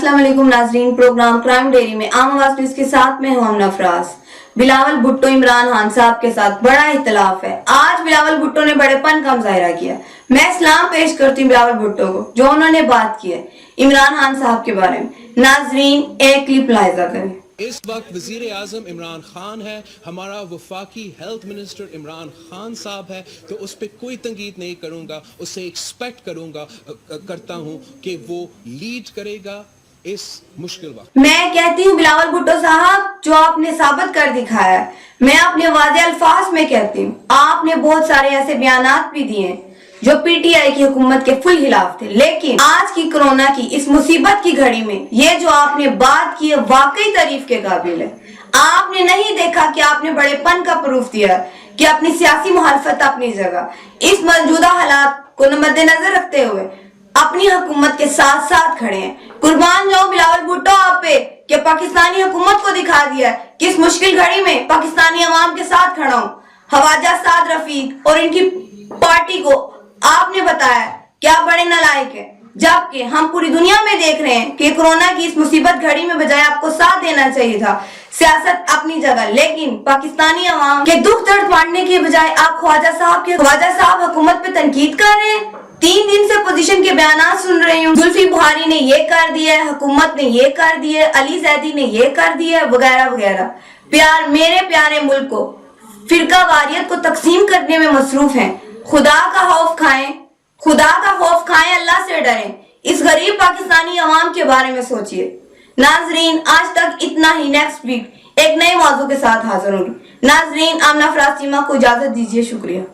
अस्सलाम वालेकुम नाजरीन, प्रोग्राम क्राइम डेयरी में आम आवाज न्यूज के साथ मैं हूं अमना फराज। बिलावल भुट्टो इमरान खान साहब के साथ बड़ा इख्तिलाफ है। आज बिलावल भुट्टो ने बड़ेपन का मुजाहिरा किया। मैं सलाम पेश करती हूँ बिलावल भुट्टो को जो उन्होंने बात की है इमरान खान साहब के बारे में। नाजरीन एक क्लिप लाइजा करें। इस वक्त वजीर आजम इमरान खान है, हमारा वफाकी हेल्थ मिनिस्टर इमरान खान साहब है, तो उस पर कोई तंकीद नहीं करूंगा। उससे एक्सपेक्ट करता हूं कि वो लीड करेगा इस मुश्किल वक्त। मैं कहती हूँ बिलावल भुट्टो साहब, जो आपने साबित कर दिखाया है, मैं अपने वादे अल्फाज में कहती हूँ, आपने बहुत सारे ऐसे बयानात भी दिए जो पीटीआई की हुकूमत के फुल खिलाफ थे, लेकिन आज की कोरोना की इस मुसीबत की घड़ी में ये जो आपने बात की है वाकई तारीफ के काबिल है। आपने नहीं देखा कि आपने बड़ेपन का प्रूफ दिया कि अपनी सियासी मुखालफत अपनी जगह, इस मौजूदा हालात को मद्देनजर रखते हुए अपनी हुकूमत के साथ साथ खड़े हैं। कुर्बान जाऊं बिलावल भुट्टो आप पे कि पाकिस्तानी हुकूमत को दिखा दिया है कि इस मुश्किल घड़ी में पाकिस्तानी अवाम के साथ खड़ा हूं। हवाजा साद रफीक और इनकी पार्टी को आपने बताया क्या बड़े नालायक है, जबकि हम पूरी दुनिया में देख रहे हैं कि कोरोना की इस मुसीबत घड़ी में बजाय आपको साथ देना चाहिए था। सियासत अपनी जगह, लेकिन पाकिस्तानी अवाम के दुख दर्द बांटने के बजाय आप ख्वाजा साहब हुकूमत पे तनकीद कर रहे हैं। 3 दिन से पोजीशन के बयान सुन रही हूँ, जुल्फी बुखारी ने ये कर दिया है, हुकूमत ने ये कर दिया है, अली जैदी ने ये कर दिया है, वगैरह वगैरह। मेरे प्यारे मुल्क को फिरका वारियत को तकसीम करने में मसरूफ हैं। खुदा का खौफ खाएं, अल्लाह से डरें। इस गरीब पाकिस्तानी अवाम के बारे में सोचिए। नाजरीन आज तक इतना ही, नेक्स्ट वीक एक नए मौजू के साथ हाजिर होंगे। नाजरीन आमना फराज सीमा को इजाजत दीजिए, शुक्रिया।